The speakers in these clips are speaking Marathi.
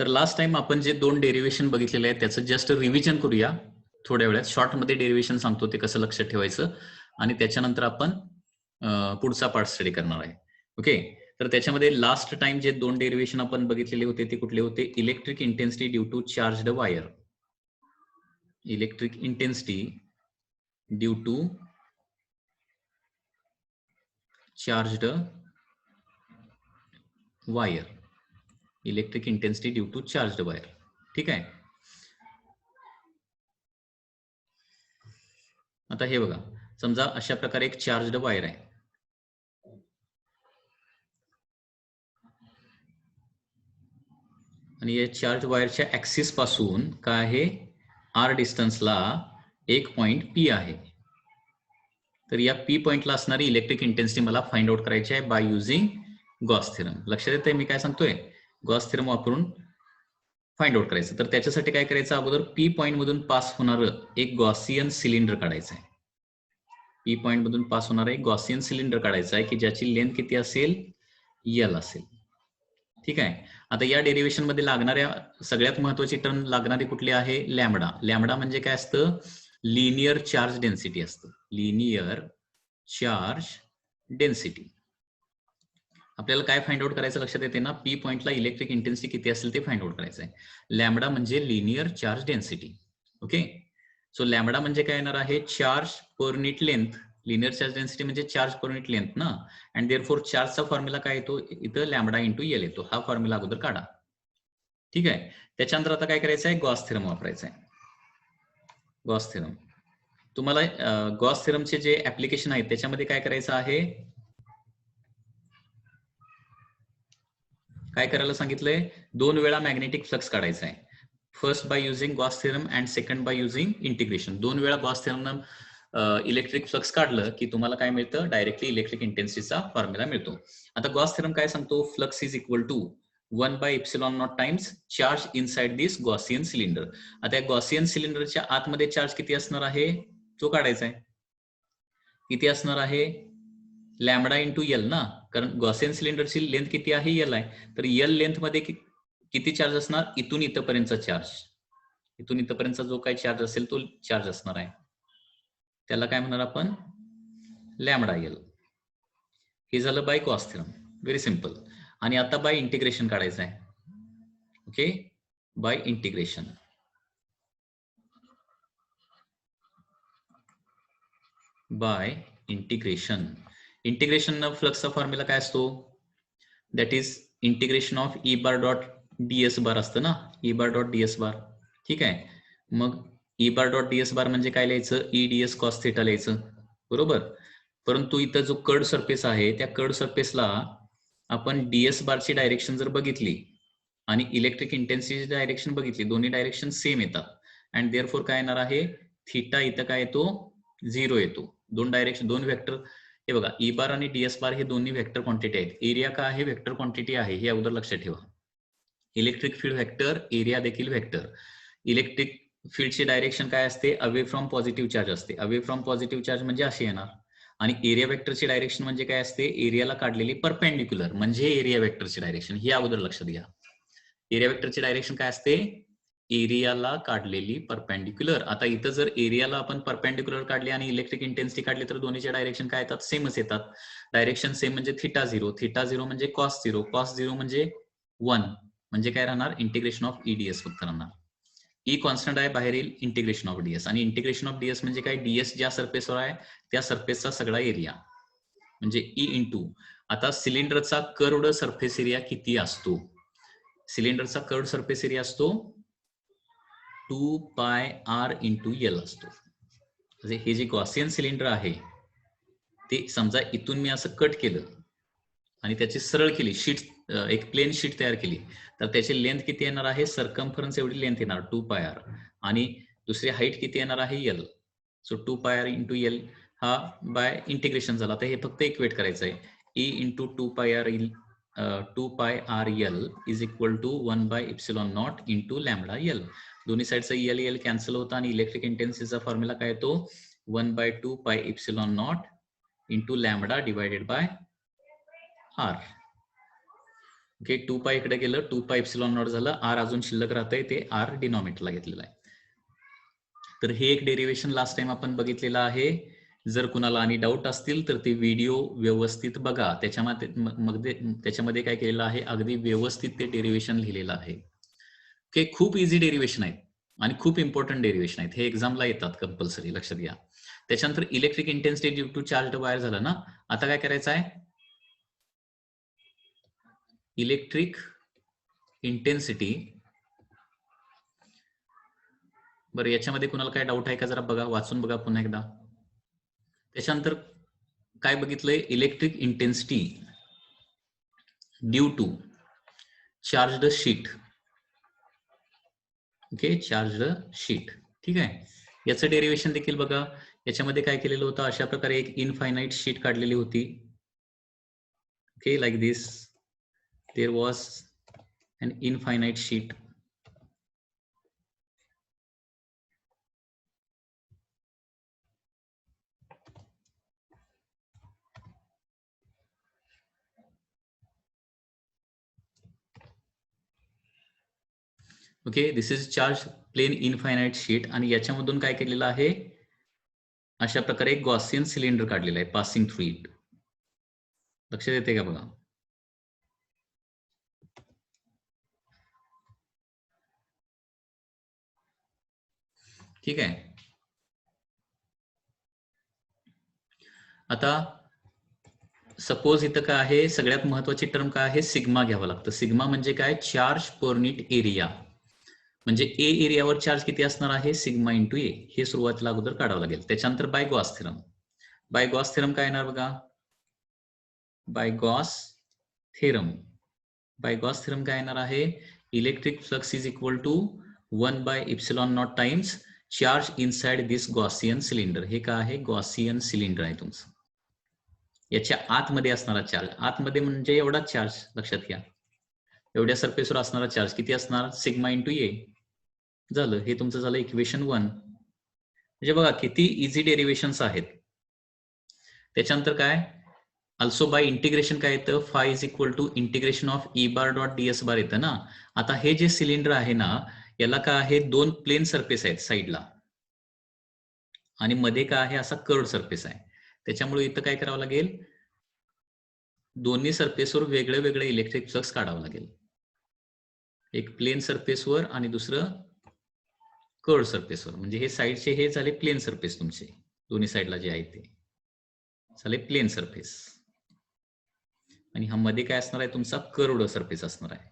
तर लास्ट टाइम आपण जे 2 डेरिव्हेशन बघितलेले आहेत त्याचं जस्ट रिव्हिजन करूया थोड्या वेळात. शॉर्टमध्ये डेरिव्हेशन सांगतो ते कसं लक्षात ठेवायचं आणि त्याच्यानंतर आपण पुढचा पार्ट स्टडी करणार आहे. ओके, तर त्याच्यामध्ये लास्ट टाइम जे 2 डेरिव्हेशन आपण बघितलेले होते ते कुठले होते? Electric intensity due to charged wire. Electric intensity due to charged wire. Electric intensity due to charged wire. ठीक आहे. आता हे बघा, समजा अशा प्रकारे एक चार्जड वायर आहे आणि या चार्ज वायरच्या ऍक्सिस पासून काय आहे? आर डिस्टन्सला एक पॉइंट पी आहे. तर या पी पॉइंटला असणारी इलेक्ट्रिक इंटेन्सिटी मला फाइंड आउट करायची आहे बाय युझिंग गॉस थेरम. लक्षात येतंय मी काय सांगतोय? गॉस थेरम वापरून फाइंड आउट करायचं. तर त्याच्यासाठी काय करायचं? अगोदर पी पॉइंट मधून पास होणारं एक गॉसियन सिलेंडर काढायचं आहे. पी पॉइंट मधून पास होणारं एक गॉसियन सिलेंडर काढायचं आहे की ज्याची लेंथ किती असेल? एल असेल. ठीक आहे. आता या डेरिव्हेशन मध्ये लागणाऱ्या सगळ्यात महत्वाची टर्म लागणारी कुठली आहे? लॅम्बडा. लॅम्बडा म्हणजे काय असतं? लिनियर चार्ज डेन्सिटी असतं. Linear charge density. आपल्याला काय फाइंड आउट करायचं लक्षात येते ना? पी पॉइंटला इलेक्ट्रिक इंटेन्सिटी किती असेल ते फाइंड आउट करायचं आहे. लॅम्बडा म्हणजे linear charge density. Okay, so lambda म्हणजे काय येणार आहे? Charge per unit length. Linear charge density म्हणजे चार्ज पर युनिट लेंथ ना, अँड देअरफॉर चार्जचा फॉर्म्युला काय येतो? इथं लॅम्बडा इंटू एल येतो. हा फॉर्म्युला अगोदर काढा. ठीक आहे. त्याच्यानंतर आता काय करायचं आहे? गॉस थेरम वापरायचा आहे. Gauss theorem. तुम्हाला गॉस थेरमचे जे ऍप्लिकेशन आहेत त्याच्यामध्ये काय करायचं आहे? काय करायला सांगितलंय? 2 वेळा मॅग्नेटिक फ्लक्स काढायचा आहे. First by using Gauss theorem and second by using integration. 2 वेळा गॉस थेरम इलेक्ट्रिक फ्लक्स काढलं की तुम्हाला काय मिळतं? डायरेक्टली इलेक्ट्रिक इंटेन्सिटीचा फॉर्म्युला मिळतो. आता गॉस थेरम काय सांगतो? Flux is equal to 1 by epsilon naught times charge inside this Gaussian cylinder. आता या गॉसियन सिलेंडरच्या आतमध्ये चार्ज किती असणार आहे? तो काढायचा आहे. किती असणार आहे? लॅम्बडा इंटू एल ना, कारण गॉसियन सिलेंडरची लेंथ किती आहे? एल आहे. तर एल लेंथ मध्ये किती चार्ज असणार? इथून इथपर्यंतचा चार्ज. इथून इथपर्यंतचा जो काही चार्ज असेल तो चार्ज असणार आहे. त्याला काय म्हणणार आपण? Lambda L. हे झालं by Gauss theorem. Very simple. आणि आता बाय इंटिग्रेशन काढायचं आहे. Okay, by integration. By integration. Integration फ्लक्सचा फॉर्म्युला काय असतो? That is integration of E bar dot DS bar असतं ना, E bar dot DS bar. ठीक आहे. मग E bar dot DS bar म्हणजे काय लिहायचं? ई डीएस कॉस थीटा लिहायचं. बरोबर. परंतु इथं जो कर्ड सरफेस आहे त्या कर्ड सरफेसला आपण डीएस बारची डायरेक्शन जर बघितली आणि इलेक्ट्रिक इंटेन्सिटी डायरेक्शन बघितली, दोन्ही डायरेक्शन सेम येतात. अँड देअरफॉर काय येणार आहे? थीटा इथं काय येतो? 0 येतो. दोन डायरेक्शन, दोन वेक्टर. हे बघा, ई बार आणि डीएस बार हे दोन्ही वेक्टर क्वांटिटी आहेत. एरिया का आहे? वेक्टर क्वांटिटी आहे. हे अगोदर लक्षात ठेवा. इलेक्ट्रिक फील्ड वेक्टर, एरिया देखील वेक्टर. इलेक्ट्रिक फील्डची डायरेक्शन काय असते? अवे फ्रॉम पॉझिटिव्ह चार्ज असते. अवे फ्रॉम पॉझिटिव्ह चार्ज म्हणजे असे येणार. आणि एरिया वेक्टरची डायरेक्शन म्हणजे काय असते? एरियाला काढलेली परपेंडिक्युलर म्हणजे एरिया वेक्टरची डायरेक्शन. ही अगोदर लक्षात घ्या. एरिया वेक्टरची डायरेक्शन काय असते? एरियाला काढलेली परपेंडिक्युलर. आता इथं जर एरियाला आपण परपेंडिक्युलर काढली आणि इलेक्ट्रिक इंटेन्सिटी काढली तर दोन्हीच्या डायरेक्शन काय येतात? सेमच येतात. डायरेक्शन सेम म्हणजे थिटा 0. थिटा 0 म्हणजे कॉस 0. कॉस 0 म्हणजे 1. म्हणजे काय राहणार? इंटिग्रेशन ऑफ ईडीएस फक्त राहणार. ई कॉन्स्टंट आहे, बाहेर येईल इंटिग्रेशन ऑफ डीएस. आणि इंटिग्रेशन ऑफ डीएस म्हणजे काय? डीएस ज्या सरफेसवर आहे त्या सरफेसचा सगळा एरिया म्हणजे ई इंटू. आता सिलेंडरचा कर्व्ड सरफेस एरिया किती असतो? सिलेंडरचा कर्व्ड सरफेस एरिया असतो 2 पाय आर इंटू एल असतो. म्हणजे हे जे गॉसियन सिलेंडर आहे ते समजा इथून मी असं कट केलं आणि त्याची सरळ केली शीट, एक प्लेन शीट तयार केली, तर त्याची लेंथ किती येणार आहे? सरकमफरन्स एवढी लेंथ येणार 2 पाय आर. आणि दुसरी हाईट किती येणार आहे? L. So 2 pi r into L हा बाय इंटिग्रेशन झाला. तर हे फक्त इक्वेट करायचं आहे. E into 2 pi r 2 pi r L is equal to 1 by epsilon naught into lambda L. दोन्ही साईडचा एल एल कॅन्सल होता आणि इलेक्ट्रिक इंटेन्सिटीचा फॉर्म्युला काय येतो? 1 by 2 pi epsilon naught into lambda divided by r. Okay 2 pi इकडे गेलं 2 पाय एप्सिलॉन नॉट झालं आर अजून शिल्लक राहतंय ते आर डिनॉमिनेटरला घेतलेलं आहे. तर हे एक डेरिव्हेशन लास्ट टाइम आपण बघितलेलं आहे. जर कुणाला आणि डाऊट असतील तर ते व्हिडिओ व्यवस्थित बघा. त्याच्यामध्ये काय केलेलं आहे अगदी व्यवस्थित ते डेरिव्हेशन लिहिलेलं आहे. ओके खूप इझी डेरिव्हेशन आहेत आणि खूप इम्पॉर्टंट डेरिव्हेशन आहेत. हे एक्झामला येतात कंपल्सरी लक्षात घ्या. त्याच्यानंतर electric intensity due to charge wire झालं ना. आता काय करायचं आहे इलेक्ट्रिक इंटेन्सिटी. बरं याच्यामध्ये कुणाला काय डाऊट आहे का जरा बघा वाचून बघा पुन्हा एकदा. त्याच्यानंतर काय बघितलंय electric intensity due to charged sheet. Okay charged sheet ठीक आहे. याचं डेरिव्हेशन देखील बघा. याच्यामध्ये काय केलेलं होतं अशा प्रकारे एक इनफायनाइट शीट काढलेली होती. Okay like this there was an infinite sheet. Okay this is charge plane infinite sheet आणि याच्यामधून काय केलेलं आहे अशा प्रकारे एक गॉसियन सिलेंडर काढलेलं आहे पासिंग थ्रू इट. लक्षात येते का बघा. ठीक आहे. आता सपोज इथं काय आहे सगळ्यात महत्वाची टर्म काय आहे सिग्मा घ्यावं लागतं. सिग्मा म्हणजे काय चार्ज पर युनिट एरिया. म्हणजे ए एरियावर चार्ज किती असणार आहे सिग्मा इंटू ए. हे सुरुवातीला अगोदर काढावं लागेल. त्याच्यानंतर by Gauss theorem. By Gauss theorem काय येणार बघा by Gauss theorem. By Gauss theorem काय येणार आहे electric flux is equal to 1 by epsilon naught times charge inside this Gaussian cylinder. हे काय आहे गॉसियन सिलेंडर आहे तुमचं. याच्या आतमध्ये असणारा चार्ज आतमध्ये म्हणजे एवढाच चार्ज लक्षात घ्या. एवढ्या सरफेसवर असणारा चार्ज किती असणार सिग्मा इंटू ए. झालं हे तुमचं झालं इक्वेशन 1. म्हणजे बघा किती इझी डेरिव्हेशन्स आहेत. त्याच्यानंतर काय अल्सो बाय इंटिग्रेशन काय येतं phi is equal to integration of E bar dot DS bar येतं ना. आता हे जे सिलेंडर आहे ना याला काय आहे 2 प्लेन सरफेस आहेत साईडला आणि मध्ये काय आहे असा कर्व्ड सरफेस आहे. त्याच्यामुळे इथं काय करावं लागेल दोन्ही सरफेसवर वेगळे वेगळे इलेक्ट्रिक फ्लक्स काढावं लागेल. एक प्लेन सरफेसवर आणि दुसरं कर्व्ड सरफेसवर. म्हणजे हे साईडचे हे झाले प्लेन सरफेस तुमचे दोन्ही साईडला जे आहे ते झाले प्लेन सरफेस आणि हा मध्ये काय असणार आहे तुमचा कर्व्ड सरफेस असणार आहे.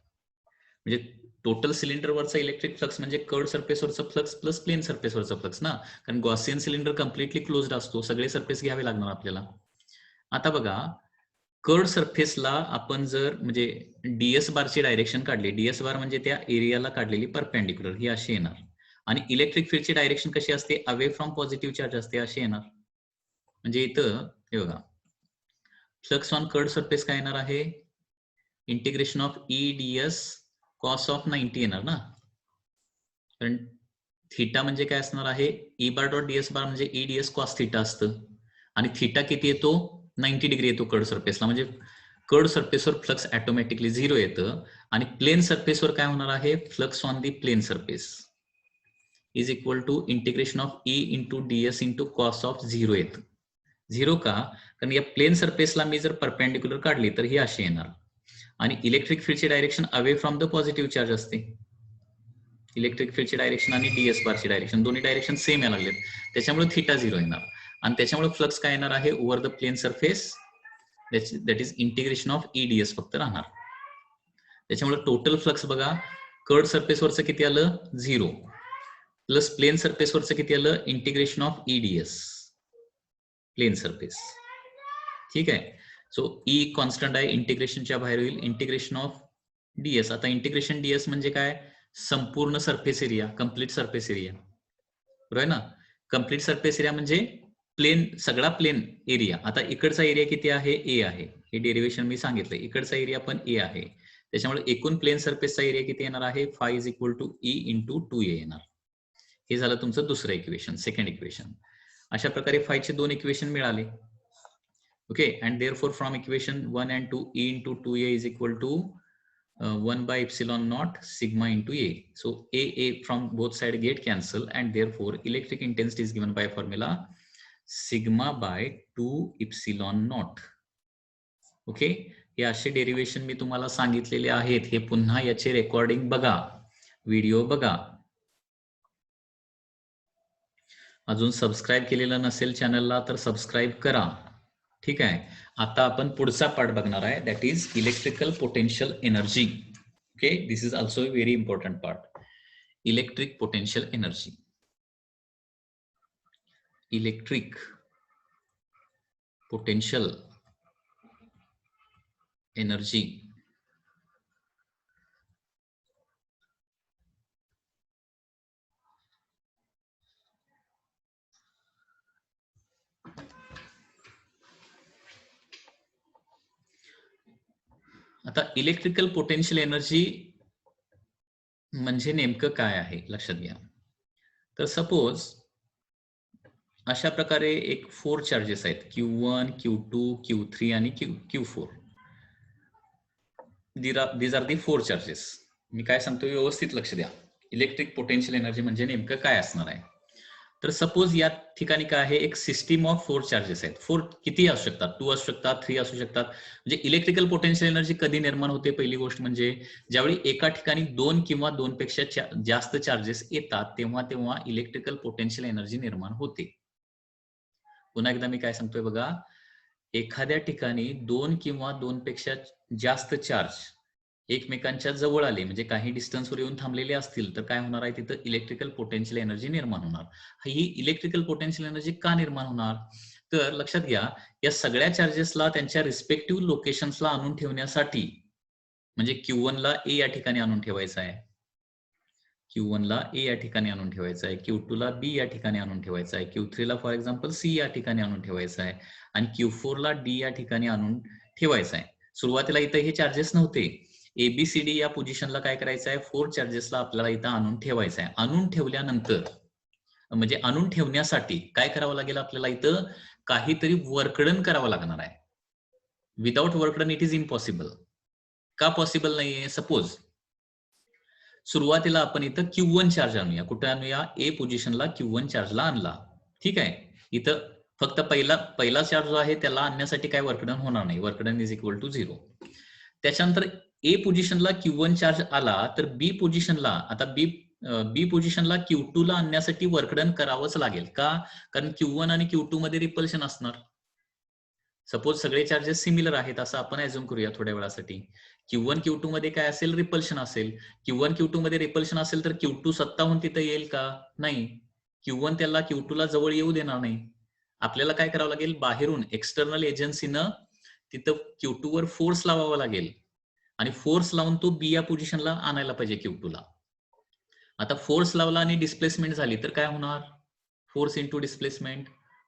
म्हणजे टोटल सिलेंडरवरचा इलेक्ट्रिक फ्लक्स म्हणजे कर्व्ड सरफेसवरचा फ्लक्स प्लस प्लेन सरफेसवरचा फ्लक्स ना. कारण गॉसियन सिलेंडर कम्प्लिटली क्लोज्ड असतो सगळे सरफेस घ्यावे लागणार आपल्याला. आता बघा कर्व्ड सरफेसला आपण जर म्हणजे डीएस बारची डायरेक्शन काढली डीएस बार म्हणजे त्या एरियाला काढलेली परपेंडिक्युलर ही अशी येणार आणि इलेक्ट्रिक फील्डची डायरेक्शन कशी असते अवे फ्रॉम पॉझिटिव्ह चार्ज असते अशी येणार. म्हणजे इथं हे बघा फ्लक्स ऑन कर्व्ड सरफेस काय येणार आहे integration of E DS cos of 90 येणार ना. कारण थिटा म्हणजे काय असणार आहे E bar dot DS bar म्हणजे ई डीएस कॉस थिटा असतं आणि थिटा किती येतो 90 डिग्री येतो कर्व्ड सरफेसला. म्हणजे कर्व्ड सरफेसवर फ्लक्स ऑटोमॅटिकली 0 येतं आणि प्लेन सरफेसवर काय होणार आहे flux on the plane surface is equal to integration of E into ds into cos of 0 येतं. 0 का कारण या प्लेन सरफेसला मी जर परपेंडिक्युलर काढली तर ही अशी येणार आणि इलेक्ट्रिक फील्डची direction away from the positive charge असते. इलेक्ट्रिक फील्डची डायरेक्शन आणि डीएस बारची डायरेक्शन दोन्ही डायरेक्शन सेम यायला लागलेत त्याच्यामुळे थिटा 0 येणार आणि त्याच्यामुळे फ्लक्स काय येणार आहे over the plane surface that is integration of E ds फक्त राहणार. त्याच्यामुळे टोटल फ्लक्स बघा कर्व्ड सरफेसवरचं किती आलं 0 प्लस प्लेन सरफेसवरचं किती आलं integration of E ds plane surface. ठीक आहे. सो ई कॉन्स्टंट आहे इंटिग्रेशनच्या बाहेर होईल इंटिग्रेशन ऑफ डीएस. आता इंटिग्रेशन डीएस म्हणजे काय संपूर्ण surface area complete surface area बरोबर ना. कंप्लीट सरफेस एरिया म्हणजे प्लेन सगळा प्लेन एरिया. आता इकडचा एरिया किती आहे ए आहे हे डेरिव्हेशन मी सांगितलं. इकडचा एरिया पण ए आहे त्याच्यामुळे एकूण प्लेन सरफेसचा एरिया किती येणार आहे phi is equal to E into 2a येणार. हे झालं तुमचं दुसरं इक्वेशन सेकंड इक्वेशन. अशा प्रकारे फायचे 2 इक्वेशन मिळाले. Okay and therefore from equation 1 and 2 e into 2a is equal to 1 by epsilon naught sigma into A. So A from both side get cancel, and therefore electric intensity is given by formula sigma by 2 epsilon naught. Okay, हे असे डेरिवेशन मी तुम्हाला सांगितलेले आहेत. हे पुन्हा याचे रेकॉर्डिंग बघा, व्हिडिओ बघा. अजून सबस्क्राईब केलेलं नसेल चॅनलला तर सबस्क्राईब करा. ठीक आहे. आता आपण पुढचा पार्ट बघणार आहे, that is electrical potential energy. Okay, this is also a very important part. Electric potential energy. Electric potential energy. आता इलेक्ट्रिकल पोटेन्शियल एनर्जी म्हणजे नेमकं काय आहे लक्षात घ्या. तर सपोज अशा प्रकारे एक 4 चार्जेस आहेत, Q1, Q2, Q3 आणि Q4. these are the 4 charges. मी काय सांगतो व्यवस्थित लक्ष द्या. इलेक्ट्रिक पोटेन्शियल एनर्जी म्हणजे नेमकं काय असणार आहे. तर सपोज या ठिकाणी काय आहे, एक सिस्टीम ऑफ 4 चार्जेस आहेत. 4 किती असू शकतात, 2 असू शकतात, 3 असू शकतात. म्हणजे इलेक्ट्रिकल पोटेन्शियल एनर्जी कधी निर्माण होते, पहिली गोष्ट म्हणजे ज्यावेळी एका ठिकाणी 2 किंवा 2 पेक्षा जास्त चार्जेस येतात तेव्हा इलेक्ट्रिकल पोटेन्शियल एनर्जी निर्माण होते. पुन्हा एकदा मी काय सांगतोय बघा, एखाद्या ठिकाणी 2 किंवा 2 पेक्षा जास्त चार्ज एकमेकांच्या जवळ आले, म्हणजे काही डिस्टन्सवर येऊन थांबलेले असतील, तर काय होणार आहे, तिथं इलेक्ट्रिकल पोटेन्शियल एनर्जी निर्माण होणार. ही इलेक्ट्रिकल पोटेन्शियल एनर्जी का निर्माण होणार, तर लक्षात घ्या, या सगळ्या चार्जेसला त्यांच्या रिस्पेक्टिव्ह लोकेशन्सला आणून ठेवण्यासाठी, म्हणजे Q1 ला A या ठिकाणी आणून ठेवायचा आहे, Q1 ला A या ठिकाणी आणून ठेवायचा आहे, Q2 ला B या ठिकाणी आणून ठेवायचा आहे, Q3 ला फॉर एक्झाम्पल C या ठिकाणी आणून ठेवायचा आहे, आणि Q4 ला D या ठिकाणी आणून ठेवायचा आहे. सुरुवातीला इथं हे चार्जेस नव्हते. ABCD या पोझिशनला काय करायचं आहे, 4 चार्जेसला आपल्याला इथं आणून ठेवायचं आहे. आणून ठेवल्यानंतर, म्हणजे आणून ठेवण्यासाठी काय करावं लागेल, आपल्याला इथं काहीतरी वर्कडन करावं लागणार आहे. Without work done it is impossible. का पॉसिबल नाहीये, सपोज सुरुवातीला आपण इथं Q1 चार्ज आणूया. कुठे आणूया, A पोझिशनला Q1 चार्जला आणला. ठीक आहे. इथं फक्त पहिला चार्ज जो आहे त्याला आणण्यासाठी काय वर्कडन होणार नाही, वर्कडन इज इक्वल टू 0. त्याच्यानंतर A पोझिशनला Q1 चार्ज आला तर B पोझिशनला, आता बी पोझिशनला Q2 ला आणण्यासाठी वर्कडन करावंच लागेल. का, कारण Q1 आणि Q2 मध्ये रिपल्शन असणार. सपोज सगळे चार्जेस सिमिलर आहेत असं आपण ऍझ्युम करूया थोड्या वेळासाठी. Q1 Q2 मध्ये काय असेल, रिपल्शन असेल. Q1 Q2 मध्ये रिपल्शन असेल तर Q2 स्वतःहून तिथं येईल का, नाही. Q1 त्याला Q2 ला जवळ येऊ देणार नाही. आपल्याला काय करावं लागेल, बाहेरून एक्सटर्नल एजन्सीनं तिथं Q2 वर फोर्स लावावा लागेल, आणि फोर्स लावून तो B या पोझिशनला आणायला पाहिजे Q2 ला. आता फोर्स लावला आणि डिस्प्लेसमेंट झाली तर काय होणार, force into displacement,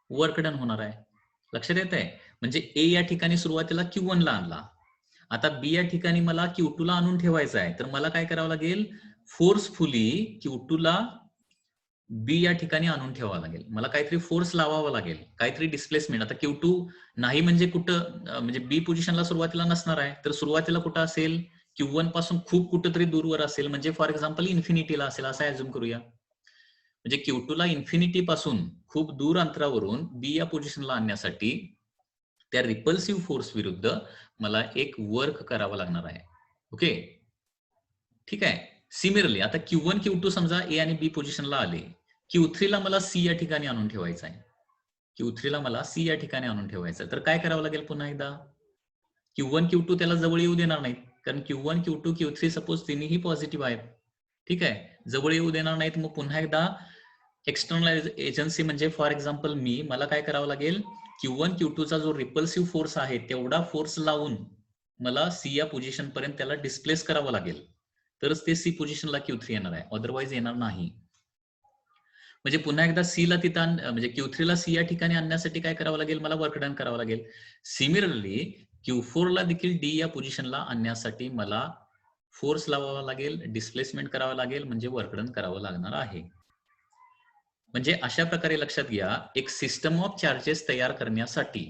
work done होणार आहे. लक्षात येत आहे. म्हणजे A या ठिकाणी सुरुवातीला Q1 ला आणला, आता B या ठिकाणी मला Q2 ला आणून ठेवायचं आहे, तर मला काय करावं लागेल, फोर्सफुली Q2 ला B या ठिकाणी आणून ठेवावं लागेल. मला काहीतरी फोर्स लावावा लागेल, काहीतरी डिस्प्लेसमेंट. आता Q2 नाही म्हणजे कुठं, म्हणजे B पोझिशनला सुरुवातीला नसणार आहे, तर सुरुवातीला कुठं असेल, Q1 पासून खूप कुठंतरी दूरवर असेल, म्हणजे फॉर एक्झाम्पल इन्फिनिटीला असेल असं ऍझ्युम करूया. म्हणजे Q2 ला इन्फिनिटी पासून खूप दूर अंतरावरून B या पोझिशनला आणण्यासाठी त्या रिपल्सिव्ह फोर्स विरुद्ध मला एक वर्क करावं लागणार आहे. ओके, ठीक आहे. सिमिलरली आता Q1 Q2 समजा A आणि B पोझिशनला आले, Q3 ला मला C या ठिकाणी आणून ठेवायचं आहे. Q3 ला मला C या ठिकाणी आणून ठेवायचं आहे, तर काय करावं लागेल, पुन्हा एकदा Q1 Q2 त्याला जवळ येऊ देणार नाहीत, कारण Q1 Q2 Q3 सपोज तिन्ही पॉझिटिव्ह आहेत. ठीक आहे, जवळ येऊ देणार नाहीत. मग पुन्हा एकदा एक्सटर्नल एजन्सी म्हणजे फॉर एक्झाम्पल मला काय करावं लागेल, Q1 Q2 चा जो रिपल्सिव्ह फोर्स आहे तेवढा फोर्स लावून मला C या पोझिशन पर्यंत त्याला डिस्प्लेस करावं लागेल, तरच ते C पोझिशनला Q3 येणार आहे, अदरवाईज येणार नाही. म्हणजे पुन्हा एकदा C ला तिथं, म्हणजे Q3 ला C या ठिकाणी आणण्यासाठी काय करावं लागेल, मला वर्क डन करावं लागेल. सिमिलरली Q4 ला देखील D या पोझिशनला आणण्यासाठी मला फोर्स लावावा लागेल, डिस्प्लेसमेंट करावं लागेल, म्हणजे वर्क डन करावं लागणार आहे. म्हणजे अशा प्रकारे लक्षात घ्या, एक सिस्टम ऑफ चार्जेस तयार करण्यासाठी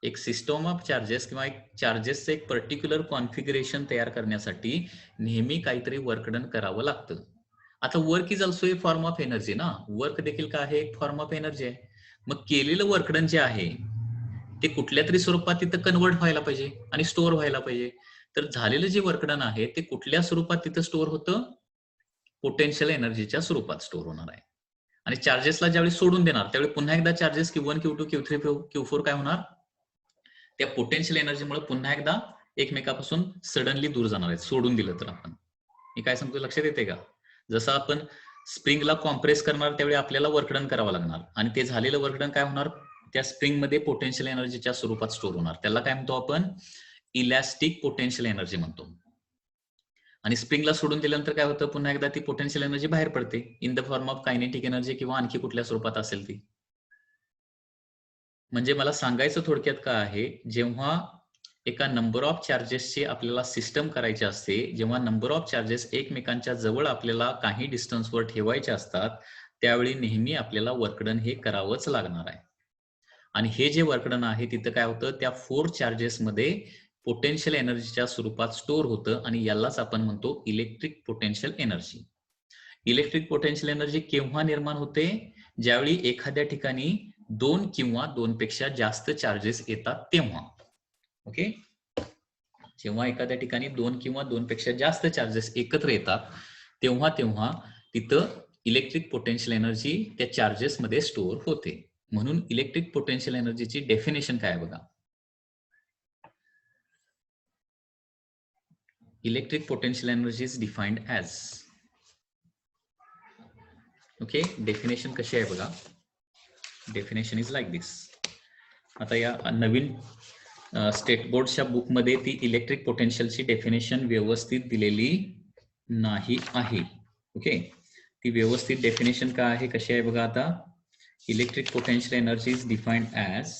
एक सिस्टम ऑफ चार्जेस किंवा एक चार्जेसचं एक पर्टिक्युलर कॉन्फिगरेशन तयार करण्यासाठी नेहमी काहीतरी वर्क डन करावं लागतं. आता work is also a form of energy ना, वर्क देखील काय आहे, एक फॉर्म ऑफ एनर्जी आहे. मग केलेलं वर्क डन जे आहे ते कुठल्या तरी स्वरूपात तिथं कन्वर्ट व्हायला पाहिजे आणि स्टोअर व्हायला पाहिजे. तर झालेलं जे वर्क डन आहे ते कुठल्या स्वरूपात तिथं स्टोअर होतं, पोटेन्शियल एनर्जीच्या स्वरूपात स्टोअर होणार आहे. आणि चार्जेसला ज्यावेळी सोडून देणार त्यावेळी पुन्हा एकदा charges Q1 Q2 Q3 Q4 काय होणार, त्या पोटेन्शियल एनर्जीमुळे पुन्हा एकदा एकमेकापासून सडनली दूर जाणार आहेत, सोडून दिलं तर. आपण मी काय सांगतो लक्षात येते का? जसं आपण स्प्रिंगला कॉम्प्रेस करणार त्यावेळी आपल्याला वर्कडन करावं लागणार आणि ते झालेलं वर्कडन काय होणार, त्या स्प्रिंग मध्ये पोटेन्शियल एनर्जीच्या स्वरूपात स्टोअर होणार. त्याला काय म्हणतो आपण, इलॅस्टिक पोटेन्शियल एनर्जी म्हणतो. आणि स्प्रिंगला सोडून दिल्यानंतर काय होतं, पुन्हा एकदा ती पोटेन्शियल एनर्जी बाहेर पडते in the form of kinetic energy किंवा आणखी कुठल्या स्वरूपात असेल ती. म्हणजे मला सांगायचं थोडक्यात काय आहे, जेव्हा एका नंबर ऑफ चार्जेसची आपल्याला सिस्टम करायची असते, जेव्हा नंबर ऑफ चार्जेस एकमेकांच्या जवळ आपल्याला काही डिस्टन्सवर ठेवायचे असतात, त्यावेळी नेहमी आपल्याला वर्कडन हे करावंच लागणार आहे. आणि हे जे वर्कडन आहे तिथं काय होतं, त्या 4 चार्जेसमध्ये पोटेन्शियल एनर्जीच्या स्वरूपात स्टोअर होतं आणि यालाच आपण म्हणतो electric potential energy. Electric potential energy केव्हा निर्माण होते, ज्यावेळी एखाद्या ठिकाणी 2 किंवा 2 पेक्षा जास्त चार्जेस येतात तेव्हा. ओके, जेव्हा एखाद्या ठिकाणी 2 किंवा 2 पेक्षा जास्त चार्जेस एकत्र येतात तेव्हा तिथं इलेक्ट्रिक पोटेन्शियल एनर्जी त्या चार्जेस मध्ये स्टोअर होते. म्हणून इलेक्ट्रिक पोटेन्शियल एनर्जीची डेफिनेशन काय आहे बघा. Electric potential energy is defined as, okay, definition कशी आहे बघा. डेफिनेशन इज लाईक दिस. आता या नवीन स्टेट बोर्डच्या बुकमध्ये ती इलेक्ट्रिक पोटेन्शियलची डेफिनेशन व्यवस्थित दिलेली नाही आहे. ओके, ती व्यवस्थित डेफिनेशन काय आहे, कशी आहे बघा. आता electric potential energy is defined as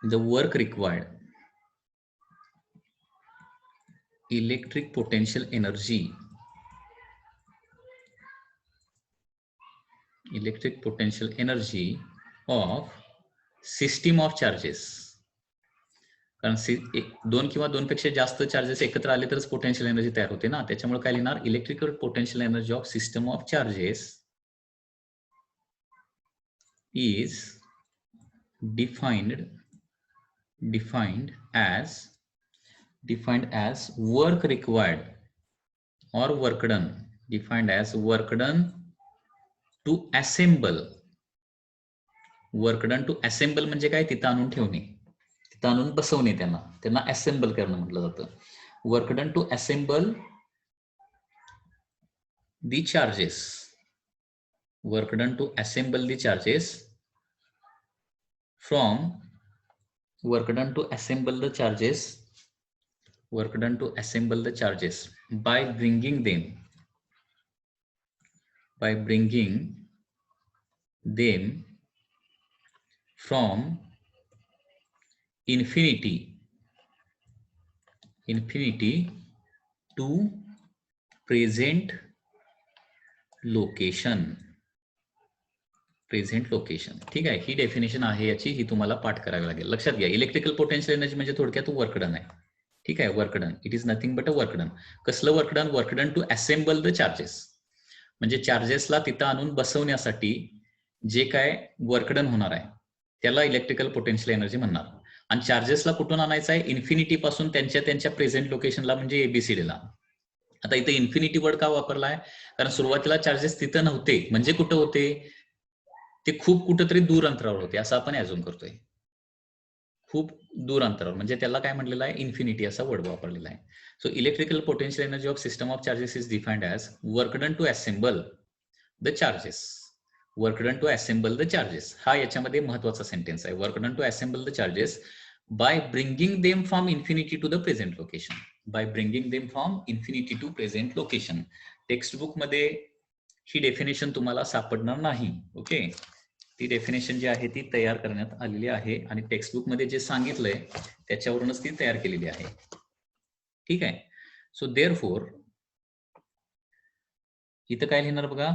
the work required, electric potential energy, electric potential energy of system of charges. कारण 2 किंवा 2 पेक्षा जास्त चार्जेस एकत्र आले तरच पोटेन्शियल एनर्जी तयार होते ना. त्याच्यामुळे काय लिहिणार, electrical potential energy of system of charges is defined as work required or work done, defined as work done to assemble. Work done to assemble म्हणजे काय, तिथं आणून ठेवणे, तिथं आणून बसवणे, त्यांना असेंबल करणं म्हटलं जातं. Work done to assemble the charges, work done to assemble the charges from, work done to assemble the charges, work done to assemble the charges by bringing them from infinity to present location. ठीक आहे, ही डेफिनेशन आहे याची, ही तुम्हाला पाठ करावी लागेल. लक्षात घ्या, इलेक्ट्रिकल पोटेन्शियल एनर्जी म्हणजे थोडक्यात वर्क डन आहे. ठीक आहे, work done, it is nothing but a work done. कसलं work done, work done to assemble the charges, म्हणजे चार्जेसला तिथं आणून बसवण्यासाठी जे काय वर्क डन होणार आहे त्याला इलेक्ट्रिकल पोटेन्शियल एनर्जी म्हणणार. आणि चार्जेसला कुठून आणायचं आहे, इन्फिनिटी पासून त्यांच्या प्रेझेंट लोकेशनला, म्हणजे एबीसीडीला. आता इथे इन्फिनिटी वर्ड का वापरलाय, कारण सुरुवातीला चार्जेस तिथं नव्हते, म्हणजे कुठं होते, ते खूप कुठेतरी दूर अंतरावर होते असं आपण ऍझ्युम करतोय. खूप दूर अंतरावर, म्हणजे त्याला काय म्हटलेलं आहे, इन्फिनिटी असा वर्ड वापरलेला आहे. So electrical potential energy of system of charges is defined as work done to assemble the charges, work done to assemble the charges. हा याच्यामध्ये महत्वाचा सेंटेन्स आहे, work done to assemble the charges by bringing them from infinity to the present location, by bringing them from infinity to present location. Textbook मध्ये ही डेफिनेशन तुम्हाला सापडणार नाही. ओके, ती डेफिनेशन जी आहे ती तयार करण्यात आलेली आहे आणि टेक्स्टबुक मध्ये जे सांगितलंय त्याच्यावरूनच ती तयार केलेली आहे. ठीक आहे, सो देअरफोर इथं काय लिहिणार बघा,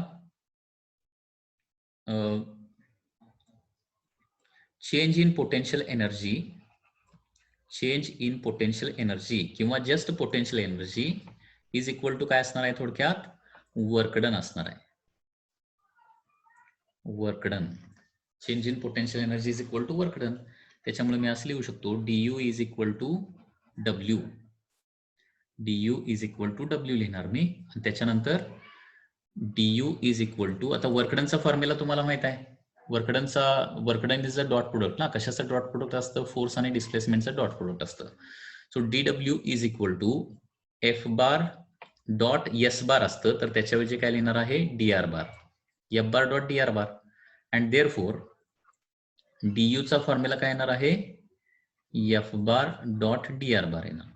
चेंज इन पोटेन्शियल एनर्जी किंवा just potential energy is equal to काय असणार आहे, थोडक्यात वर्क डन असणार आहे. Work done, change in potential energy is equal to work done. त्याच्यामुळे मी असं लिहू शकतो du is equal to w. du is equal to w लिहिणार मी. आणि त्याच्यानंतर du इज इक्वल टू, आता वर्कडनचा फॉर्म्युला तुम्हाला माहित आहे. Work done is a dot product ना. कशाचं डॉट प्रोडक्ट असतं, फोर्स आणि डिस्प्लेसमेंटचं डॉट प्रोडक्ट असतं. So dw is equal to f bar dot s bar असतं, तर त्याच्याऐवजी काय लिहिणार आहे, dr bar, f bar dot dr bar. And therefore du चा फॉर्म्युला काय येणार आहे, f bar dot dr bar येणार.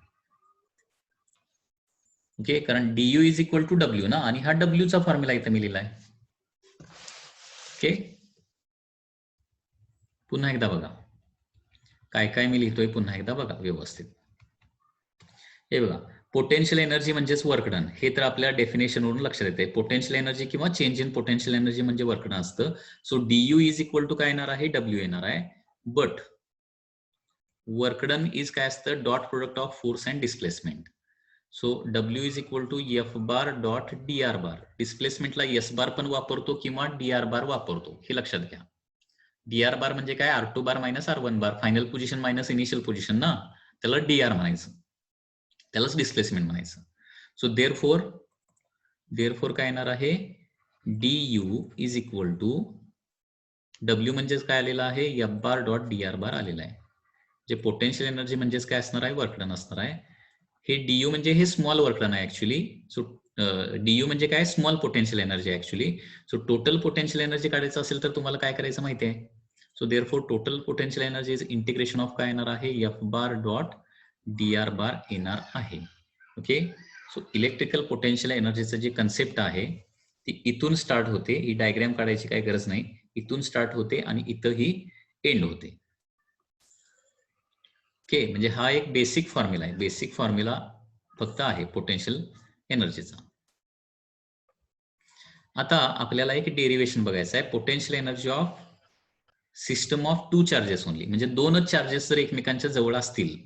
ओके, कारण du is equal to w ना, आणि हा w चा फॉर्म्युला इथं मी लिहिलाय. ओके, पुन्हा एकदा बघा काय काय मी लिहितोय, पुन्हा एकदा बघा व्यवस्थित. हे बघा, पोटेन्शियल एनर्जी म्हणजेच वर्क डन, हे तर आपल्या डेफिनेशन वरून लक्षात येते. पोटेन्शियल एनर्जी किंवा चेंज इन पोटेन्शियल एनर्जी म्हणजे वर्क डन असतं. So du is equal to काय येणार आहे, w येणार आहे. बट वर्क डन इज काय असतं, dot product of force and displacement. So w is equal to f bar dot dr bar. डिस्प्लेसमेंटला s बार पण वापरतो किंवा dr बार वापरतो, हे लक्षात घ्या. dr बार म्हणजे काय, r2 bar minus r1 bar, final position minus initial position ना, त्याला dr म्हणायचं, त्यालाच डिस्प्लेसमेंट म्हणायचं. सो देअरफोर काय येणार आहे, du is equal to w म्हणजेच काय आलेला आहे, f bar dot dr bar आलेला आहे. जे पोटेन्शियल एनर्जी म्हणजेच काय असणार आहे, वर्क डन असणार आहे. हे du म्हणजे हे स्मॉल वर्क डन आहे ऍक्च्युली. सो du म्हणजे काय, small potential energy actually. So total potential energy काढायचं असेल तर तुम्हाला काय करायचं माहिती आहे. So therefore total potential energy is integration of काय येणार आहे, f bar dot dr bar येणार आहे. ओके, सो इलेक्ट्रिकल पोटेन्शियल एनर्जीचं जे कन्सेप्ट आहे ती इथून स्टार्ट होते. ही डायग्राम काढायची काही गरज नाही, इथून स्टार्ट होते आणि इथंही एंड होते. ओके, म्हणजे हा एक बेसिक फॉर्म्युला आहे, बेसिक फॉर्म्युला फक्त आहे पोटेन्शियल एनर्जीचा. आता आपल्याला एक डेरिवेशन बघायचं आहे, potential energy of system of two charges only. म्हणजे दोनच चार्जेस जर एकमेकांच्या जवळ असतील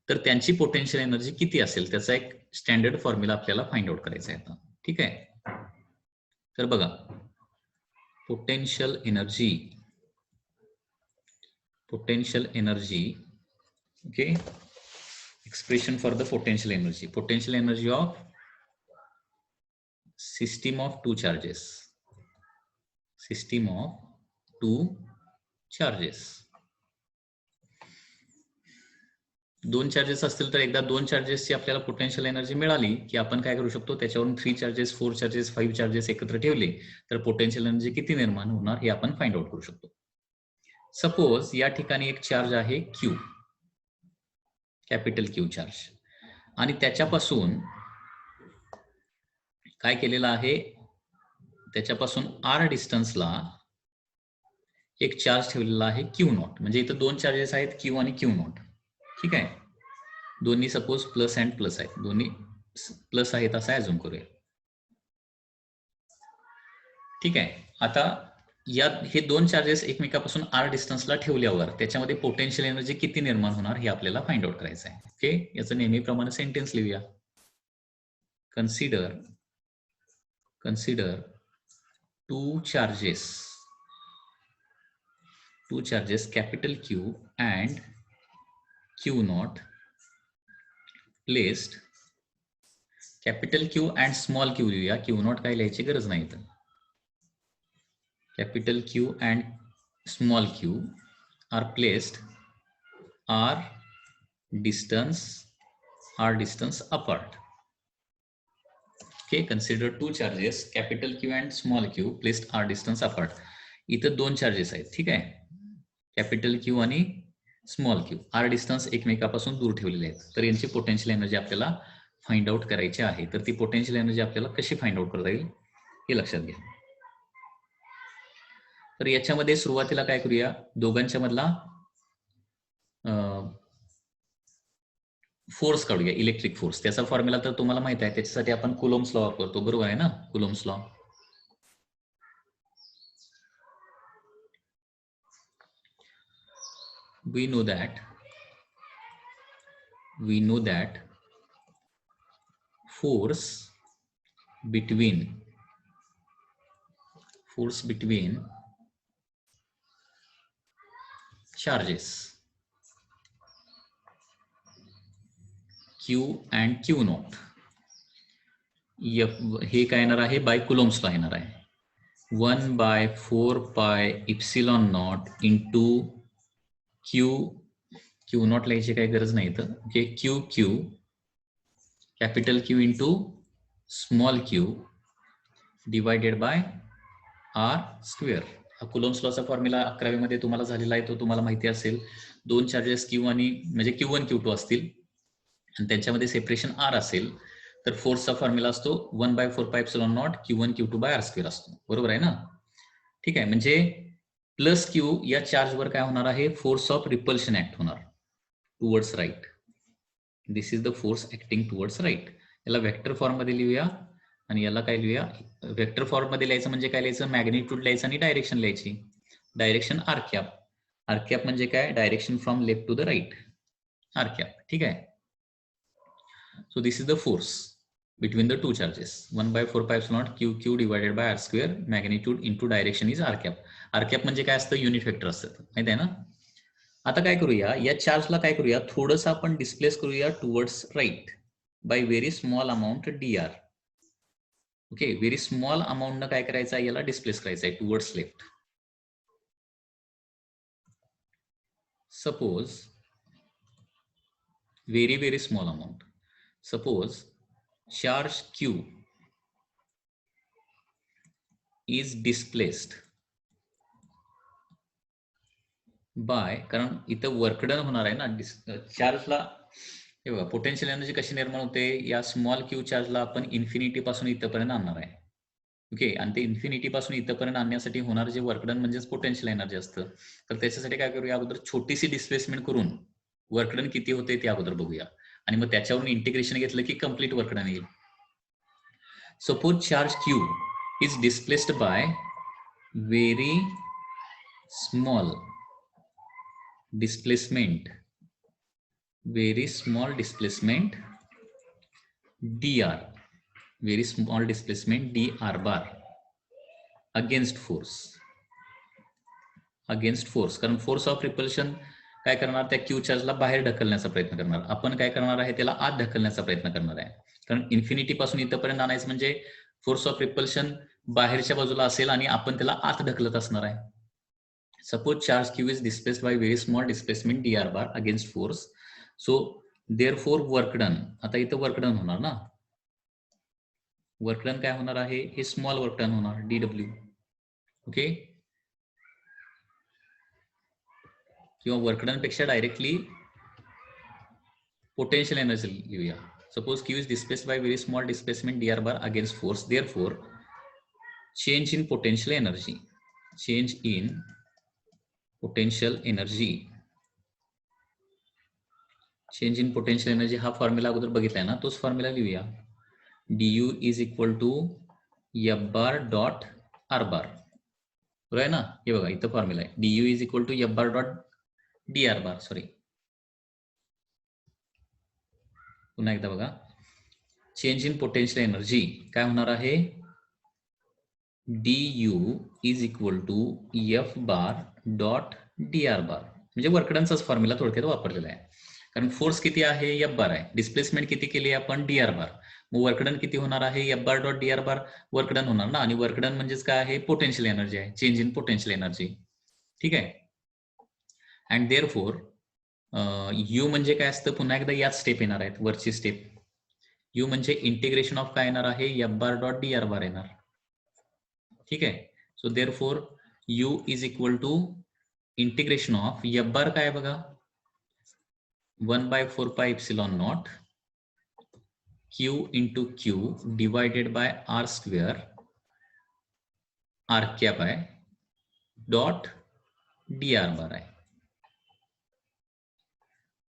तर त्यांची पोटेन्शियल एनर्जी किती असेल, त्याचा एक स्टँडर्ड फॉर्म्युला आपल्याला फाइंड आउट करायचा आहे आता. ठीक आहे, तर बघा, potential energy okay, expression for the potential energy of system of two charges. दोन चार्जेस असतील तर एकदा दोन चार्जेसची आपल्याला पोटेन्शियल एनर्जी मिळाली की आपण काय करू शकतो, त्याच्यावरून 3 चार्जेस 4 चार्जेस 5 चार्जेस एकत्र ठेवले तर पोटेन्शियल एनर्जी किती निर्माण होणार हे आपण फाइंड आउट करू शकतो. सपोज या ठिकाणी एक चार्ज आहे Q, कॅपिटल Q चार्ज, आणि त्याच्यापासून काय केलेलं आहे, त्याच्यापासून r डिस्टन्सला एक चार्ज ठेवलेला आहे Q0. म्हणजे इथं दोन चार्जेस आहेत Q आणि Q0. ठीक आहे, दोन्ही सपोज प्लस अँड प्लस आहेत, दोन्ही प्लस आहेत असं ऍझ्युम करूया. ठीक आहे, आता या हे दोन चार्जेस एकमेकापासून r डिस्टन्सला ठेवल्यावर त्याच्यामध्ये पोटेन्शियल एनर्जी किती निर्माण होणार हे आपल्याला फाइंड आउट करायचं आहे. ओके, याचं नेहमीप्रमाणे सेंटेन्स लिहूया. consider two charges capital Q and Q0 placed, capital Q and small q लिहूया, Q0 काय लिहायची गरज नाही इथं. capital Q and small q are placed r distance apart. Okay, consider two charges capital Q and small q placed r distance apart. इथं दोन चार्जेस आहेत. ठीक आहे, कॅपिटल Q आणि स्मॉल q r डिस्टन्स एकमेकापासून दूर ठेवलेले आहेत. तर यांची पोटेन्शियल एनर्जी आपल्याला फाइंड आउट करायची आहे. तर ती पोटेन्शियल एनर्जी आपल्याला कशी फाइंड आउट करता येईल हे लक्षात घ्या. तर याच्यामध्ये सुरुवातीला काय करूया, दोघांच्या मधला फोर्स काढूया, इलेक्ट्रिक फोर्स. त्याचा फॉर्म्युला तर तुम्हाला माहित आहे, त्याच्यासाठी आपण कुलोम्स लॉ वापरतो, बरोबर आहे ना, Coulomb's law. we know that force between charges Q and Q naught हे काय येणार आहे बाय कुलोम्स ला येणार आहे 1/4πε नॉट इंटू क्यू नॉट लिहायची काही गरज नाही तर okay Q capital Q into small Q divided by R square. हा कुलोम्स लॉचा फॉर्म्युला 11वी मध्ये तुम्हाला झालेला आहे तो तुम्हाला माहिती असेल. दोन चार्जेस क्यू आणि म्हणजे Q1 Q2 असतील आणि त्यांच्यामध्ये सेपरेशन आर असेल तर फोर्सचा फॉर्म्युला असतो 1/4πε0 Q1 Q2 bye R square असतो. बरोबर आहे ना. ठीक आहे. म्हणजे प्लस क्यू या चार्जवर काय होणार आहे फोर्स ऑफ रिपल्शन ऍक्ट होणार towards right. This is the force acting towards right. याला वेक्टर फॉर्म मध्ये लिहूया आणि याला काय लिहूया वेक्टर फॉर्म मध्ये लिहायचं म्हणजे काय लिहायचं मॅग्निट्यूड लिहायचं आणि डायरेक्शन लिहायची. डायरेक्शन आर कॅप म्हणजे काय direction from left to the right r cap. ठीक आहे. So this is the force between the two charges 1/4πε0 Q divided by r square magnitude into direction is r cap. r cap म्हणजे काय असतं युनिट वेक्टर असतं माहित आहे ना. आता काय करूया या चार्जला काय करूया थोडंसं आपण डिस्प्लेस करूया towards right by very small amount dr. Okay very small amount न काय करायचं आहे याला डिस्प्लेस करायचं आहे towards left. Suppose very small amount. Suppose charge Q is displaced by कारण इथं वर्क डन होणार आहे ना चार्जला. हे बघा पोटेन्शियल एनर्जी कशी निर्माण होते या स्मॉल क्यू चार्जला आपण इन्फिनिटी पासून इथपर्यंत आणणार आहे. ओके आणि ते इन्फिनिटी पासून इथपर्यंत आणण्यासाठी होणार जे वर्क डन म्हणजेच पोटेन्शियल एनर्जी असतं. तर त्याच्यासाठी काय करूया अगोदर छोटीशी डिस्प्लेसमेंट करून वर्क डन किती होते ते अगोदर बघूया आणि मग त्याच्यावरून इंटिग्रेशन घेतलं की कंप्लीट वर्क डन येईल. Suppose charge Q is displaced by very small displacement dr, very small displacement dr bar against force कारण फोर्स ऑफ रिपल्शन काय करणार त्या क्यू चार्जला बाहेर ढकलण्याचा प्रयत्न करणार. आपण काय करणार आहे त्याला आत ढकलण्याचा प्रयत्न करणार आहे कारण इन्फिनिटी पासून इथपर्यंत आणायचं म्हणजे फोर्स ऑफ रिपल्शन बाहेरच्या बाजूला असेल आणि आपण त्याला आत ढकलत असणार आहे. Suppose charge Q is displaced by very small displacement dr bar against force. So therefore work done आता इथं वर्क डन होणार ना. वर्क डन काय होणार आहे हे स्मॉल वर्क डन होणार dw. ओके किंवा वर्क डन पेक्षा डायरेक्टली पोटेन्शियल एनर्जी लिहूया. Suppose Q is displaced by very small displacement dr bar against force. Therefore, change in potential energy हा फॉर्म्युला अगोदर बघितलाय ना तोच फॉर्म्युला लिहूया. du is equal to f bar dot r bar. बरोबर आहे ना. हे बघा इथं फॉर्म्युला आहे du is equal to f bar dot dr bar. Sorry पुन्हा एकदा बघा चेंज इन पोटेन्शियल एनर्जी काय होणार आहे du is equal to f bar dot dr bar म्हणजे वर्कडनचाच फॉर्म्युला थोडक्यात वापरलेला आहे. कारण फोर्स किती आहे f बार आहे डिस्प्लेसमेंट किती केली आपण dr बार. मग वर्कडन किती होणार आहे f बार डॉट dr बार वर्कडन होणार ना आणि वर्कडन म्हणजेच काय आहे पोटेन्शियल एनर्जी आहे चेंज इन पोटेन्शियल एनर्जी. ठीक आहे. अँड देअरफॉर यू म्हणजे काय असतं पुन्हा एकदा याच स्टेप येणार आहेत वरची स्टेप. यू म्हणजे इंटिग्रेशन ऑफ काय येणार आहे f bar dot dr bar येणार. ठीक आहे. So therefore U is equal to integration of f bar काय बघा 1/4πε0 Q into Q divided by r square r cap आहे डॉट dr बार आहे.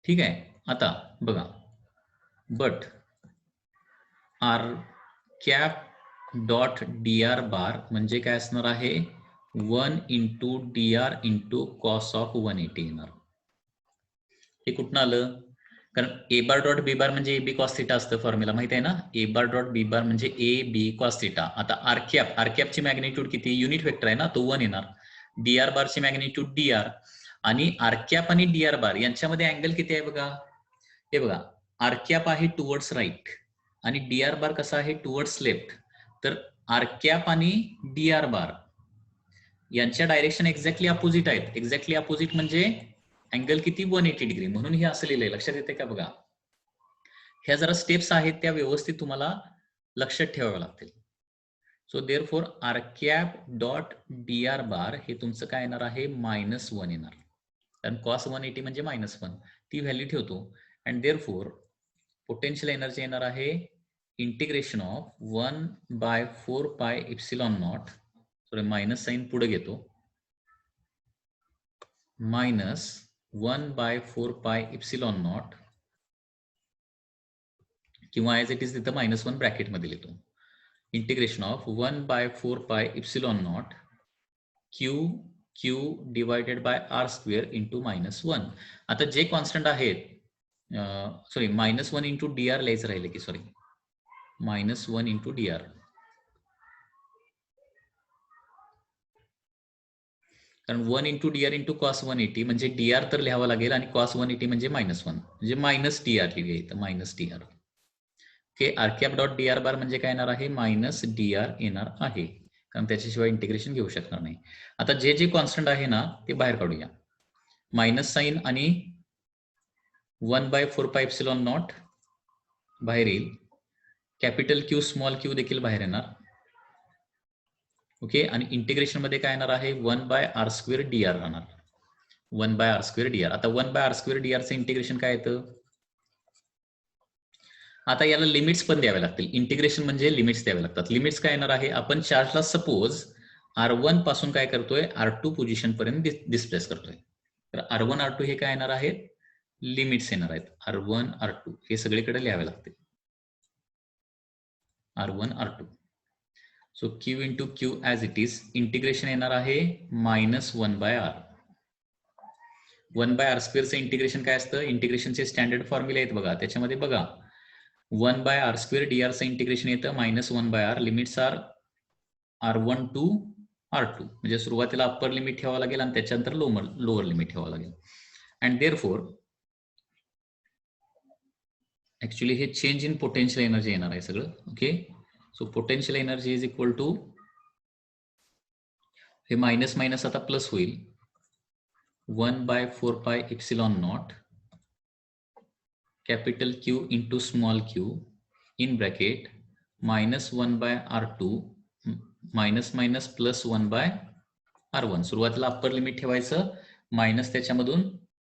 ठीक आहे. आता बघा but r cap dot dr bar म्हणजे काय असणार आहे 1 into dr into cos of 180 येणार. हे कुठनं आलं? कारण ए बार डॉट बी बार म्हणजे ए बी कॉस थिटा असतं फॉर्म्युला माहिती आहे ना. ए बार डॉट बी बार म्हणजे ए बी कॉस थिटा. आता आरकॅपची मॅग्निट्यूड किती? युनिट वेक्टर आहे ना, तो 1 येणार. डीआर बारची मॅग्निट्यूड डीआर आणि आरकॅप आणि डीआर बार यांच्यामध्ये अँगल किती आहे बघा. हे बघा, आरकॅप आहे टुवर्ड्स राईट आणि डीआर बार कसा आहे? Towards left. तर आरकॅप आणि डीआर बार यांच्या डायरेक्शन एक्झॅक्टली अपोजिट आहेत. एक्झॅक्टली अपोजिट म्हणजे अँगल किती? 180 डिग्री. म्हणून हे असं लिहिलंय. लक्षात येते का बघा. ह्या जरा स्टेप्स आहेत त्या व्यवस्थित तुम्हाला लक्षात ठेवाव्या लागतील. सो देअरफॉर आरकॅप डॉट डीआर बार हे तुमचं काय येणार आहे? -1 येणार. कारण cos 180 म्हणजे -1 ती व्हॅल्यू ठेवतो. अँड देअरफॉर पोटेन्शियल एनर्जी येणार आहे integration of 1/4 pi epsilon naught. Sorry, minus sign पुढे घेतो. -1/4 पाय एप्सिलॉन नॉट किंवा ऍज इट इज तिथं -1 ब्रॅकेट मध्ये लिहितो. Integration of 1/4 pi epsilon naught Q divided by R square into -1. आता जे कॉन्स्टंट आहेत, सॉरी -1 इंटू डीआर लिहायचं राहिले की, सॉरी -1 इंटू डीआर. कारण 1 इंटू डीआर इंटू कॉस 180 म्हणजे डीआर तर लिहावं लागेल आणि कॉस 180 म्हणजे -1 म्हणजे मायनस डीआर लिहिलं इथं, minus DR. Okay, r cap dot DR bar म्हणजे काय येणार आहे? मायनस डीआर येणार आहे, कारण त्याच्याशिवाय इंटिग्रेशन घेऊ शकणार नाही. आता जे जे कॉन्स्टंट आहे ना ते बाहेर काढूया. मायनस साइन आणि 1/4 पाय एप्सिलॉन नॉट बाहेर येईल. कॅपिटल क्यू स्मॉल क्यू देखील बाहेर येणार. ओके, आणि इंटिग्रेशन मध्ये काय येणार आहे? 1/r² dr राहणार. 1/r² dr. आता 1/r² dr चं इंटिग्रेशन काय येतं? आता याला लिमिट्स पण द्यावे लागतील. इंटिग्रेशन म्हणजे लिमिट्स द्यावे लागतात. लिमिट्स काय येणार आहे? आपण चार्जला सपोज R1 पासून काय करतोय? R2 पोझिशन पर्यंत डिस्प्लेस करतोय. तर R1 R2 हे काय येणार आहेत? लिमिट्स येणार आहेत. R1 R2 हे सगळीकडे लिहावे लागतील. R1 R2. So Q into Q as it is. Integration येणार आहे -1/r. 1/r² चं इंटिग्रेशन काय असतं? इंटिग्रेशनचे स्टँडर्ड फॉर्म्युले आहेत बघा, त्याच्यामध्ये बघा 1/r² dr चं इंटिग्रेशन येतं -1/r. Limits R R1 to R2. म्हणजे सुरुवातीला अप्पर लिमिट ठेवावं लागेल आणि त्याच्यानंतर लोअर लिमिट ठेवावं लागेल. अँड देअरफॉर ऍक्च्युली हे चेंज इन पोटेन्शियल एनर्जी येणार आहे सगळं. Okay, so potential energy is equal to, हे मायनस मायनस आता प्लस होईल, 1/4 pi epsilon naught capital Q into small Q in bracket -1/r2 minus minus plus 1/r1. सुरुवातीला अप्पर लिमिट ठेवायचं, मायनस त्याच्यामधून